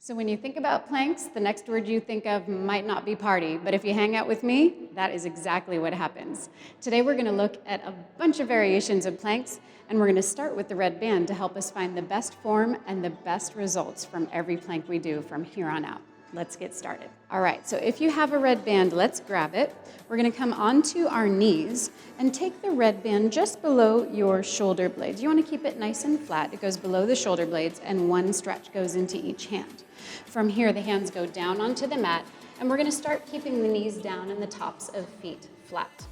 So when you think about planks, the next word you think of might not be party, but if you hang out with me, that is exactly what happens. Today we're gonna look at a bunch of variations of planks, and we're gonna start with the red band to help us find the best form and the best results from every plank we do from here on out. Let's get started. All right, so if you have a red band, let's grab it. We're gonna come onto our knees and take the red band just below your shoulder blades. You wanna keep it nice and flat. It goes below the shoulder blades and one stretch goes into each hand. From here, the hands go down onto the mat and we're gonna start keeping the knees down and the tops of feet flat.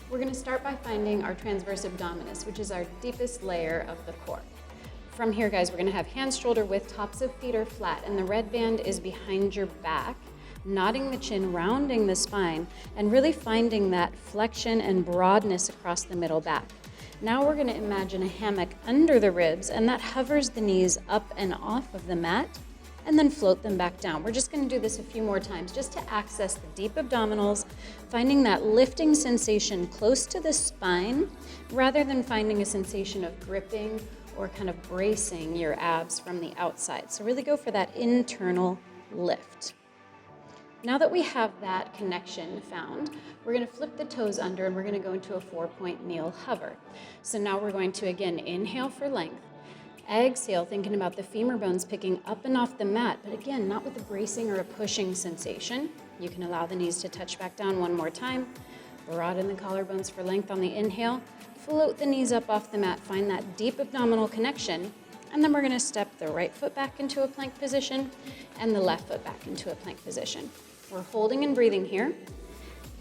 We're gonna start by finding our transverse abdominis, which is our deepest layer of the core. From here, guys, we're gonna have hands shoulder width, tops of feet are flat, and the red band is behind your back, nodding the chin, rounding the spine, and really finding that flexion and broadness across the middle back. Now we're gonna imagine a hammock under the ribs, and that hovers the knees up and off of the mat, and then float them back down. We're just gonna do this a few more times just to access the deep abdominals, finding that lifting sensation close to the spine, rather than finding a sensation of gripping or kind of bracing your abs from the outside. So really go for that internal lift. Now that we have that connection found, we're gonna flip the toes under and we're gonna go into a 4-point kneel hover. So now we're going to, again, inhale for length, exhale, thinking about the femur bones picking up and off the mat, but again, not with a bracing or a pushing sensation. You can allow the knees to touch back down one more time. Broaden the collarbones for length on the inhale. Float the knees up off the mat, find that deep abdominal connection, and then we're gonna step the right foot back into a plank position and the left foot back into a plank position. We're holding and breathing here.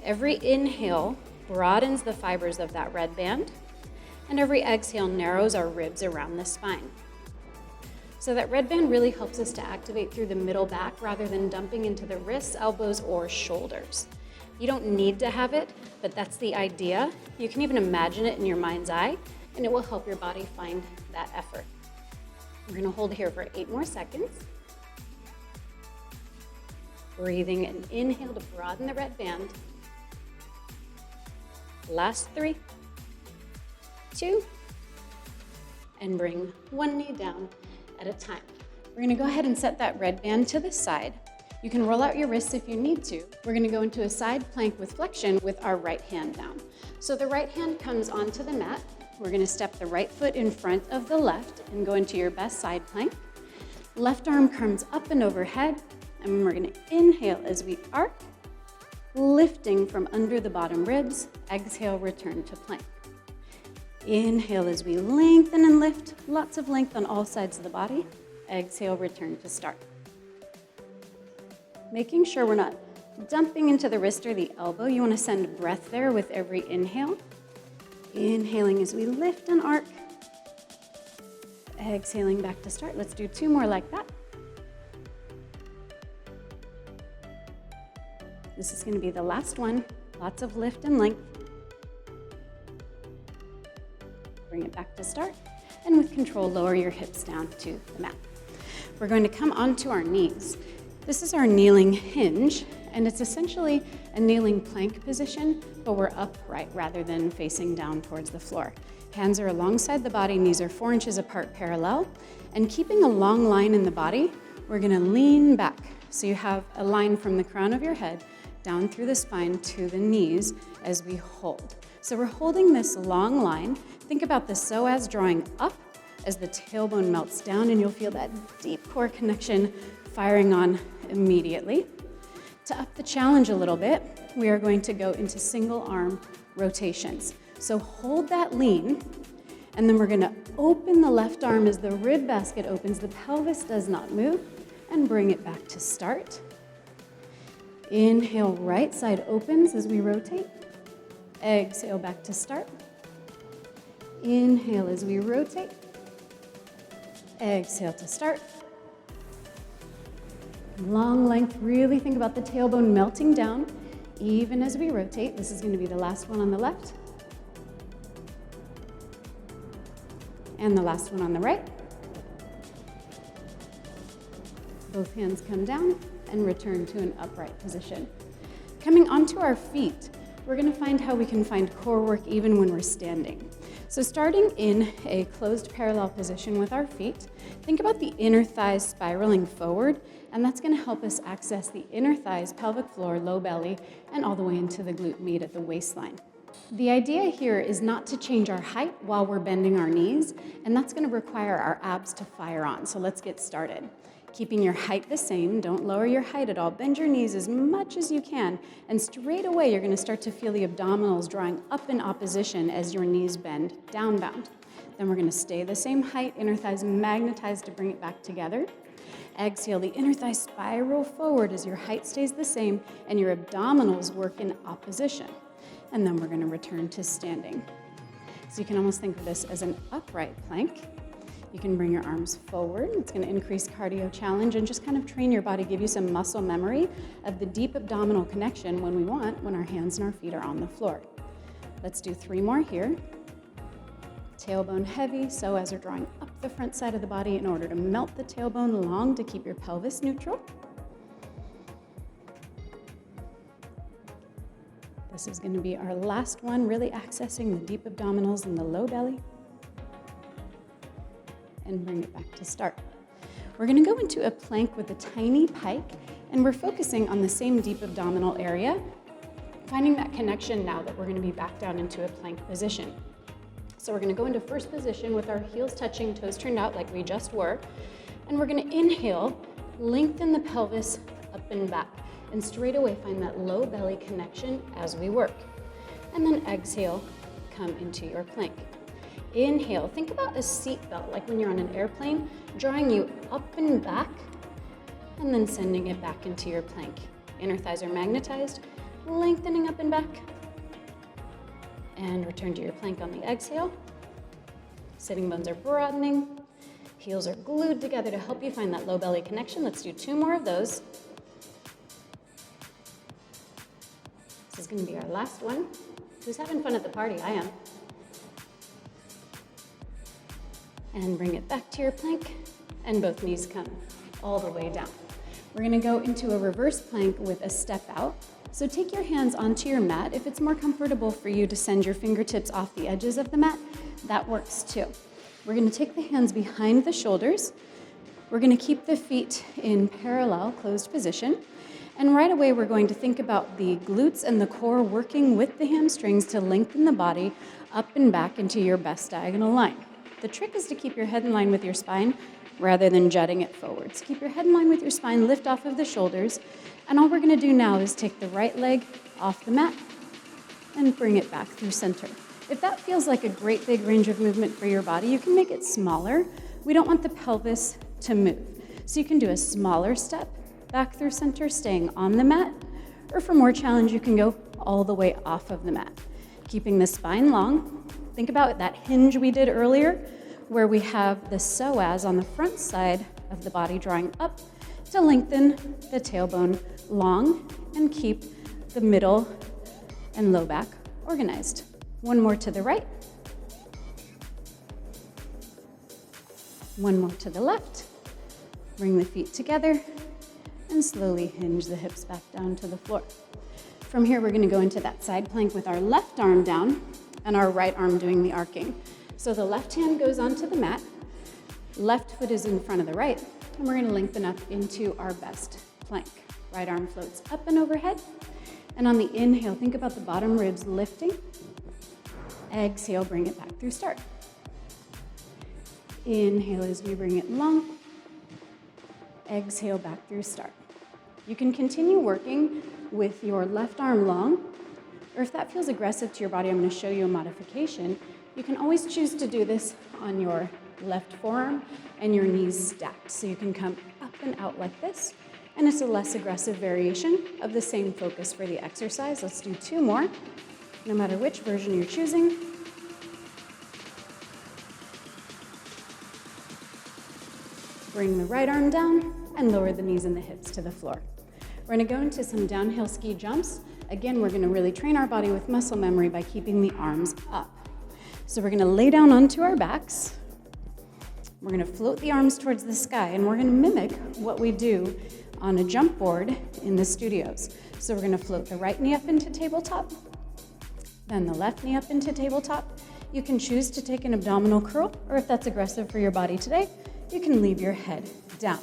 Every inhale broadens the fibers of that red band, and every exhale narrows our ribs around the spine. So that red band really helps us to activate through the middle back rather than dumping into the wrists, elbows, or shoulders. You don't need to have it, but that's the idea. You can even imagine it in your mind's eye, and it will help your body find that effort. We're gonna hold here for 8 more seconds. Breathing an inhale to broaden the red band. Last 3, 2, and bring one knee down at a time. We're gonna go ahead and set that red band to the side. You can roll out your wrists if you need to. We're gonna go into a side plank with flexion with our right hand down. So the right hand comes onto the mat. We're gonna step the right foot in front of the left and go into your best side plank. Left arm comes up and overhead, and we're gonna inhale as we arc, lifting from under the bottom ribs. Exhale, return to plank. Inhale as we lengthen and lift, lots of length on all sides of the body. Exhale, return to start. Making sure we're not dumping into the wrist or the elbow. You want to send breath there with every inhale. Inhaling as we lift and arc. Exhaling back to start. Let's do 2 more like that. This is going to be the last one. Lots of lift and length. Bring it back to start. And with control, lower your hips down to the mat. We're going to come onto our knees. This is our kneeling hinge, and it's essentially a kneeling plank position, but we're upright rather than facing down towards the floor. Hands are alongside the body, knees are 4 inches apart parallel, and keeping a long line in the body, we're gonna lean back. So you have a line from the crown of your head down through the spine to the knees as we hold. So we're holding this long line. Think about the psoas drawing up as the tailbone melts down, and you'll feel that deep core connection firing on immediately. To up the challenge a little bit, we are going to go into single arm rotations. So hold that lean, and then we're gonna open the left arm as the rib basket opens, the pelvis does not move, and bring it back to start. Inhale, right side opens as we rotate. Exhale, back to start. Inhale as we rotate. Exhale to start. Long length, really think about the tailbone melting down even as we rotate. This is going to be the last one on the left. And the last one on the right. Both hands come down and return to an upright position. Coming onto our feet, we're going to find how we can find core work even when we're standing. So starting in a closed parallel position with our feet, think about the inner thighs spiraling forward, and that's going to help us access the inner thighs, pelvic floor, low belly, and all the way into the glute med at the waistline. The idea here is not to change our height while we're bending our knees, and that's going to require our abs to fire on. So let's get started. Keeping your height the same, don't lower your height at all. Bend your knees as much as you can, and straight away you're going to start to feel the abdominals drawing up in opposition as your knees bend downbound. Then we're going to stay the same height, inner thighs magnetized to bring it back together. Exhale, the inner thighs spiral forward as your height stays the same and your abdominals work in opposition. And then we're going to return to standing. So you can almost think of this as an upright plank. You can bring your arms forward. It's going to increase cardio challenge and just kind of train your body, give you some muscle memory of the deep abdominal connection when we want, when our hands and our feet are on the floor. Let's do 3 more here. Tailbone heavy, so as we're drawing up the front side of the body in order to melt the tailbone long to keep your pelvis neutral. This is going to be our last one, really accessing the deep abdominals and the low belly. And bring it back to start. We're going to go into a plank with a tiny pike, and we're focusing on the same deep abdominal area, finding that connection now that we're going to be back down into a plank position. So we're going to go into first position with our heels touching, toes turned out like we just were, and we're going to inhale, lengthen the pelvis up and back, and straight away find that low belly connection as we work. And then exhale, come into your plank. Inhale, think about a seat belt, like when you're on an airplane, drawing you up and back, and then sending it back into your plank. Inner thighs are magnetized, lengthening up and back, and return to your plank on the exhale. Sitting bones are broadening, heels are glued together to help you find that low belly connection. Let's do 2 more of those. This is going to be our last one. Who's having fun at the party? I am. And bring it back to your plank, and both knees come all the way down. We're going to go into a reverse plank with a step out. So take your hands onto your mat. If it's more comfortable for you to send your fingertips off the edges of the mat, that works too. We're going to take the hands behind the shoulders. We're going to keep the feet in parallel, closed position. And right away, we're going to think about the glutes and the core working with the hamstrings to lengthen the body up and back into your best diagonal line. The trick is to keep your head in line with your spine rather than jutting it forwards. Keep your head in line with your spine, lift off of the shoulders, and all we're going to do now is take the right leg off the mat and bring it back through center. If that feels like a great big range of movement for your body, you can make it smaller. We don't want the pelvis to move. So you can do a smaller step back through center, staying on the mat, or for more challenge, you can go all the way off of the mat. Keeping the spine long. Think about that hinge we did earlier, where we have the psoas on the front side of the body drawing up to lengthen the tailbone long and keep the middle and low back organized. 1 more to the right. 1 more to the left. Bring the feet together and slowly hinge the hips back down to the floor. From here, we're going to go into that side plank with our left arm down and our right arm doing the arcing. So the left hand goes onto the mat, left foot is in front of the right, and we're going to lengthen up into our best plank. Right arm floats up and overhead, and on the inhale, think about the bottom ribs lifting. Exhale, bring it back through start. Inhale as we bring it long. Exhale, back through start. You can continue working with your left arm long, or if that feels aggressive to your body, I'm going to show you a modification. You can always choose to do this on your left forearm and your knees stacked. So you can come up and out like this, and it's a less aggressive variation of the same focus for the exercise. Let's do 2 more, no matter which version you're choosing. Bring the right arm down and lower the knees and the hips to the floor. We're going to go into some downhill ski jumps. Again, we're going to really train our body with muscle memory by keeping the arms up. So we're going to lay down onto our backs. We're going to float the arms towards the sky, and we're going to mimic what we do on a jump board in the studios. So we're going to float the right knee up into tabletop, then the left knee up into tabletop. You can choose to take an abdominal curl, or if that's aggressive for your body today, you can leave your head down.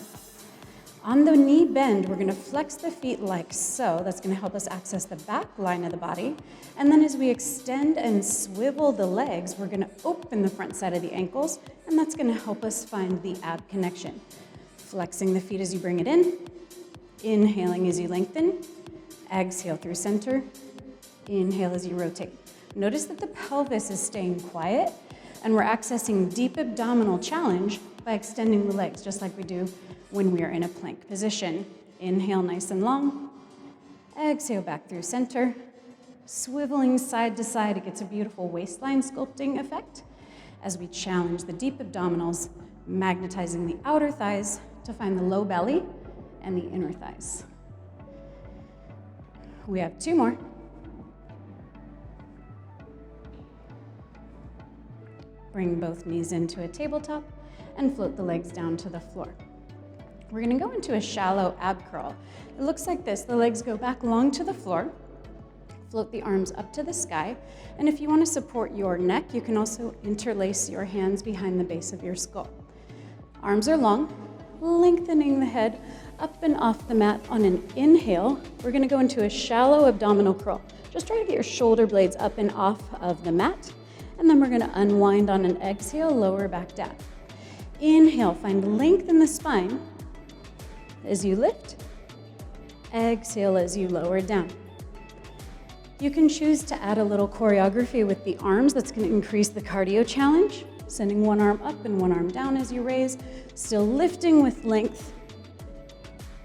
On the knee bend, we're gonna flex the feet like so. That's gonna help us access the back line of the body. And then as we extend and swivel the legs, we're gonna open the front side of the ankles, and that's gonna help us find the ab connection. Flexing the feet as you bring it in, inhaling as you lengthen, exhale through center, inhale as you rotate. Notice that the pelvis is staying quiet, and we're accessing deep abdominal challenge by extending the legs, just like we do when we are in a plank position. Inhale nice and long, exhale back through center, swiveling side to side. It gets a beautiful waistline sculpting effect as we challenge the deep abdominals, magnetizing the outer thighs to find the low belly and the inner thighs. We have 2 more. Bring both knees into a tabletop and float the legs down to the floor. We're gonna go into a shallow ab curl. It looks like this. The legs go back long to the floor. Float the arms up to the sky. And if you wanna support your neck, you can also interlace your hands behind the base of your skull. Arms are long, lengthening the head up and off the mat. On an inhale, we're gonna go into a shallow abdominal curl. Just try to get your shoulder blades up and off of the mat. And then we're gonna unwind on an exhale, lower back down. Inhale, find length in the spine as you lift. Exhale as you lower down. You can choose to add a little choreography with the arms. That's gonna increase the cardio challenge. Sending one arm up and one arm down as you raise, still lifting with length.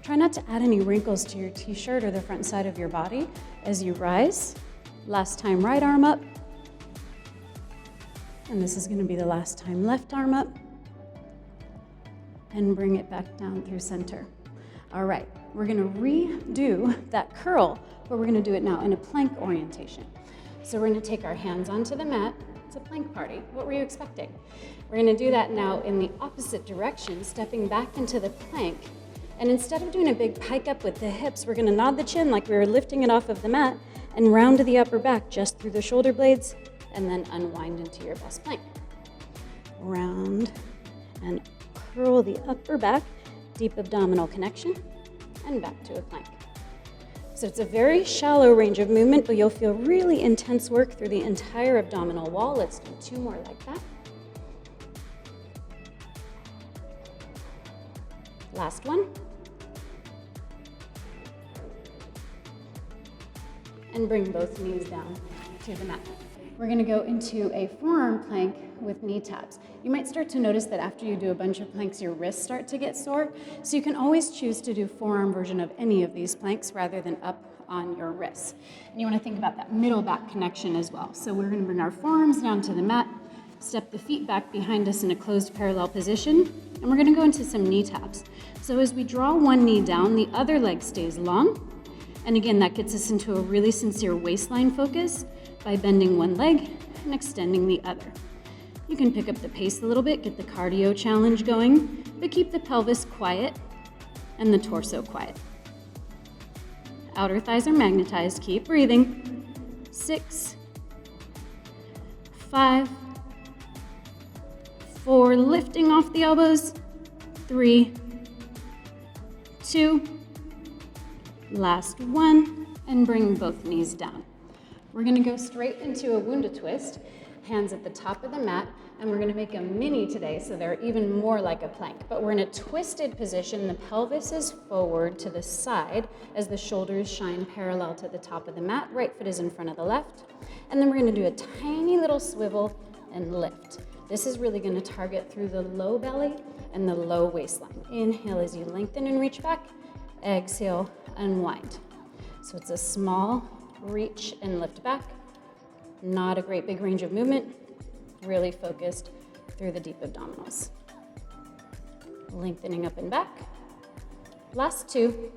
Try not to add any wrinkles to your t-shirt or the front side of your body as you rise. Last time, right arm up. And this is gonna be the last time, left arm up. And bring it back down through center. All right, we're gonna redo that curl, but we're gonna do it now in a plank orientation. So we're gonna take our hands onto the mat. It's a plank party. What were you expecting? We're gonna do that now in the opposite direction, stepping back into the plank. And instead of doing a big pike up with the hips, we're gonna nod the chin like we were lifting it off of the mat and round to the upper back just through the shoulder blades, and then unwind into your best plank. Round and curl the upper back, deep abdominal connection, and back to a plank. So it's a very shallow range of movement, but you'll feel really intense work through the entire abdominal wall. Let's do 2 more like that. Last one. And bring both knees down to the mat. We're gonna go into a forearm plank with knee taps. You might start to notice that after you do a bunch of planks, your wrists start to get sore. So you can always choose to do forearm version of any of these planks rather than up on your wrists. And you wanna think about that middle back connection as well. So we're gonna bring our forearms down to the mat, step the feet back behind us in a closed parallel position, and we're gonna go into some knee taps. So as we draw one knee down, the other leg stays long. And again, that gets us into a really sincere waistline focus by bending one leg and extending the other. You can pick up the pace a little bit, get the cardio challenge going, but keep the pelvis quiet and the torso quiet. Outer thighs are magnetized, keep breathing. 6, 5, 4, lifting off the elbows. 3, 2, last one, and bring both knees down. We're gonna go straight into a Wunda twist, hands at the top of the mat, and we're gonna make a mini today so they're even more like a plank. But we're in a twisted position. The pelvis is forward to the side as the shoulders shine parallel to the top of the mat. Right foot is in front of the left. And then we're gonna do a tiny little swivel and lift. This is really gonna target through the low belly and the low waistline. Inhale as you lengthen and reach back. Exhale, unwind. So it's a small reach and lift back. Not a great big range of movement. Really focused through the deep abdominals. Lengthening up and back. Last 2.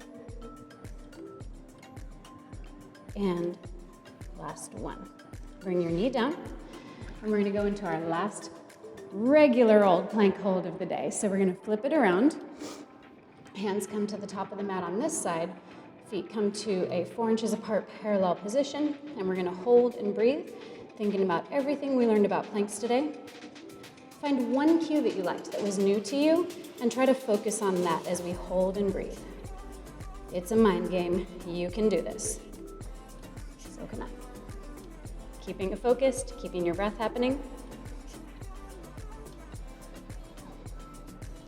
And last 1. Bring your knee down. And we're gonna go into our last regular old plank hold of the day. So we're gonna flip it around. Hands come to the top of the mat on this side. Feet come to a 4 inches apart parallel position. And we're gonna hold and breathe. thinking about everything we learned about planks today. Find one cue that you liked that was new to you and try to focus on that as we hold and breathe. It's a mind game. You can do this. So can I. Keeping it focused, keeping your breath happening.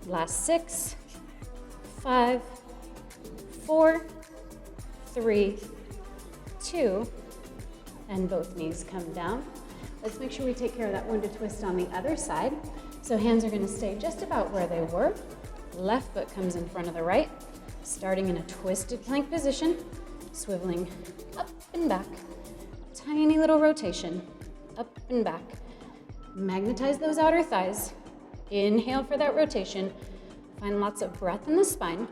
Last 6, 5, 4, 3, 2, and both knees come down. Let's make sure we take care of that wounded twist on the other side. So hands are going to stay just about where they were. Left foot comes in front of the right, starting in a twisted plank position, swiveling up and back. Tiny little rotation, up and back. Magnetize those outer thighs. Inhale for that rotation. Find lots of breath in the spine.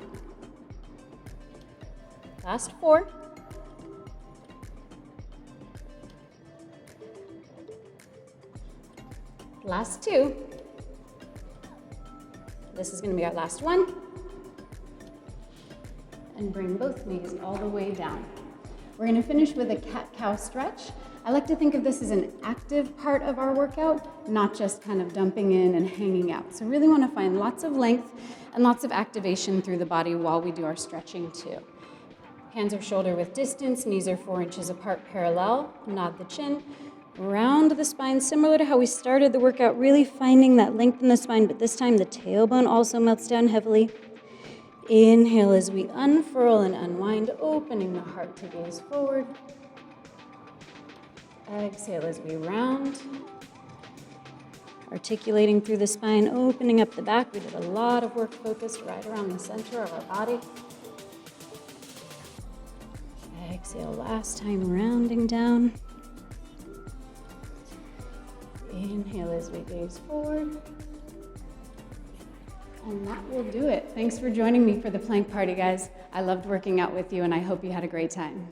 Last 4. Last 2. This is going to be our last one. And bring both knees all the way down. We're going to finish with a cat-cow stretch. I like to think of this as an active part of our workout, not just kind of dumping in and hanging out. So really want to find lots of length and lots of activation through the body while we do our stretching too. Hands are shoulder width distance, knees are 4 inches apart parallel. Nod the chin, round the spine, similar to how we started the workout, really finding that length in the spine, but this time the tailbone also melts down heavily. Inhale as we unfurl and unwind, opening the heart to gaze forward. Exhale as we round. Articulating through the spine, opening up the back. We did a lot of work focused right around the center of our body. Exhale, last time, rounding down. Inhale as we gaze forward. And that will do it. Thanks for joining me for the plank party, guys. I loved working out with you, and I hope you had a great time.